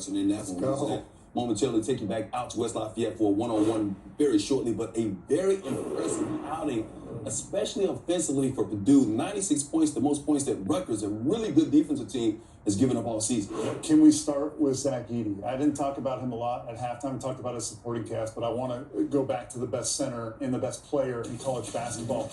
And that's what momentarily take you back out to West Lafayette for a one-on-one very shortly, but a very impressive outing, especially offensively for Purdue. 96 points, the most points that Rutgers, a really good defensive team, has given up all season. Can we start with Zach Edey? I didn't talk about him a lot at halftime. I talked about his supporting cast, but I want to go back to the best center and the best player in college basketball.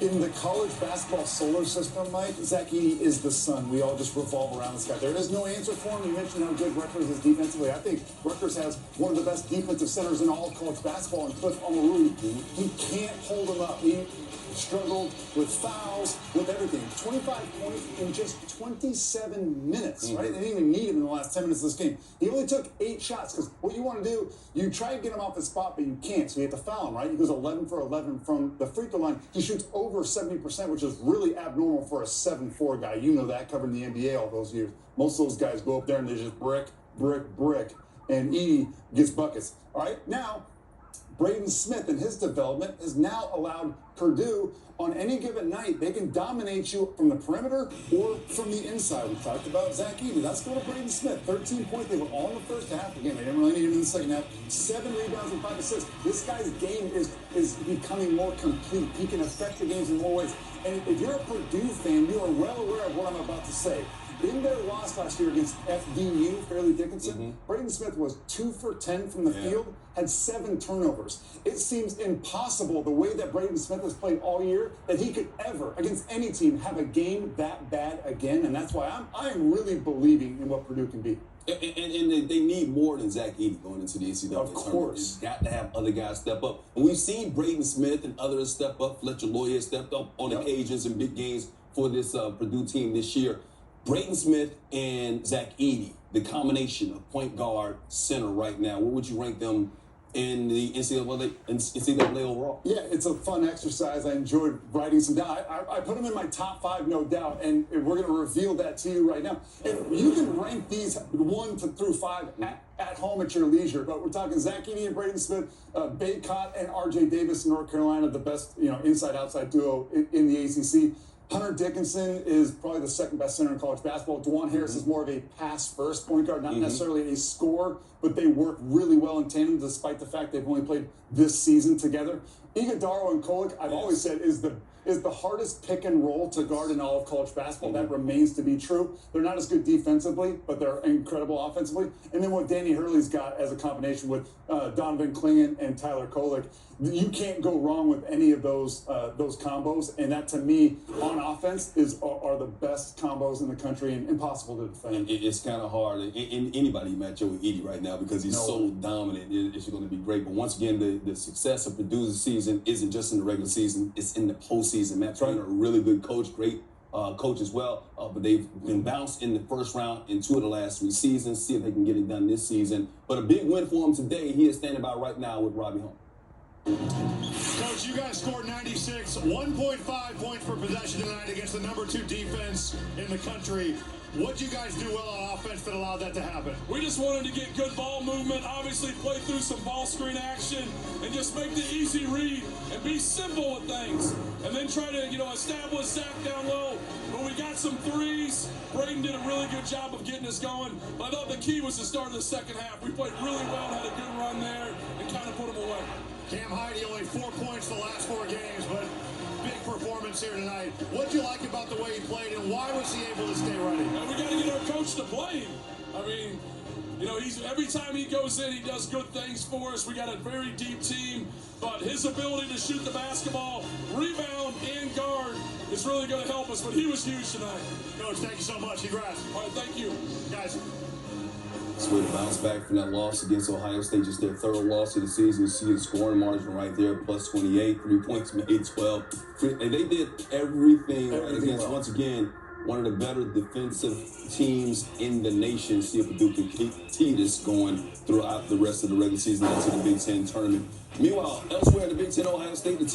In the college basketball solar system, Mike, Zach Edey is the sun. We all just revolve around this guy. There is no answer for him. You mentioned how good Rutgers is defensively. I think Rutgers has one of the best defensive centers in all of college basketball, and Cliff Omarui, he can't hold him up. He struggled with fouls, with everything. 25 points in just 27 minutes, right? They didn't even need him in the last 10 minutes of this game. He only took 8 shots, because what you want to do, you try to get him off the spot, but you can't, so you have to foul him, right? He goes 11 for 11 from the free throw line. He shoots over 70%, which is really abnormal for a 7'4" guy. You know that, covering the NBA all those years. Most of those guys go up there and they just brick, and Edey gets buckets. All right, now, Braden Smith and his development has now allowed Purdue, on any given night, they can dominate you from the perimeter or from the inside. We talked about Zach Edey. Let's go to Braden Smith. 13 points. They were all in the first half. Again, they didn't really need him in the second half. 7 rebounds and 5 assists. This guy's game is becoming more complete. He can affect the games in more ways. And if you're a Purdue fan, you are well aware of what I'm about to say. In their loss last year against FDU, Fairleigh Dickinson, Braden Smith was 2 for 10 from the field, had 7 turnovers. It seems impossible, the way that Braden Smith has played all year, that he could ever, against any team, have a game that bad again. And that's why I'm really believing in what Purdue can be. And they need more than Zach Edey going into the NCAA tournament. Of course. It's got to have other guys step up. And we've seen Braden Smith and others step up. Fletcher Loyer stepped up on occasions in big games for this Purdue team this year. Braden Smith and Zach Edey, the combination of point guard, center right now, where would you rank them in the NCAA overall? Yeah, it's a fun exercise. I enjoyed writing some down. I put them in my top 5, no doubt, and we're going to reveal that to you right now. And you can rank these 1 through 5 at home at your leisure, but we're talking Zach Edey and Braden Smith, Baycott and R.J. Davis in North Carolina, the best inside-outside duo in the ACC. Hunter Dickinson is probably the second best center in college basketball. DeJuan Harris is more of a pass-first point guard, not necessarily a scorer, but they work really well in tandem despite the fact they've only played this season together. Iguodaro and Kolek, I've always said, is the hardest pick and roll to guard in all of college basketball. That remains to be true. They're not as good defensively, but they're incredible offensively. And then what Danny Hurley's got as a combination with Donovan Clingan and Tyler Kolek, you can't go wrong with any of those combos. And that, to me, on offense, are the best combos in the country and impossible to defend. It's kind of hard. Anybody match up with Edey right now because he's so dominant. It's going to be great. But once again, the success of Purdue's season isn't just in the regular season. It's in the postseason. Matt Trainer, a really good coach, great coach as well. But they've been bounced in the first round in 2 of the last 3 seasons. See if they can get it done this season. But a big win for him today. He is standing by right now with Robbie Holmes. Coach, you guys scored 96, 1.5 points per possession tonight against the number 2 defense in the country. What'd you guys do well on offense that allowed that to happen? We just wanted to get good ball movement, obviously play through some ball screen action, and just make the easy read and be simple with things. And then try to, establish Zach down low. But we got some threes. Braden did a really good job of getting us going. But I thought the key was to start in the second half. We played really well, had a good run there, and kind of put them away. Cam Heide only 4 points the last 4 games, but big performance here tonight. What'd you like about the way he played, and why was he able to stay ready? And we got to get our coach to play him. I mean, every time he goes in, he does good things for us. We got a very deep team, but his ability to shoot the basketball, rebound, and guard is really going to help us. But he was huge tonight. Coach, thank you so much. Congrats. All right, thank you. Guys. It's way to bounce back from that loss against Ohio State, just their 3rd loss of the season. You see the scoring margin right there, plus 28, 3 points made, 12. And they did everything right against, once again, one of the better defensive teams in the nation. See if Purdue can keep this going throughout the rest of the regular season into the Big Ten tournament. Meanwhile, elsewhere in the Big Ten, Ohio State, the team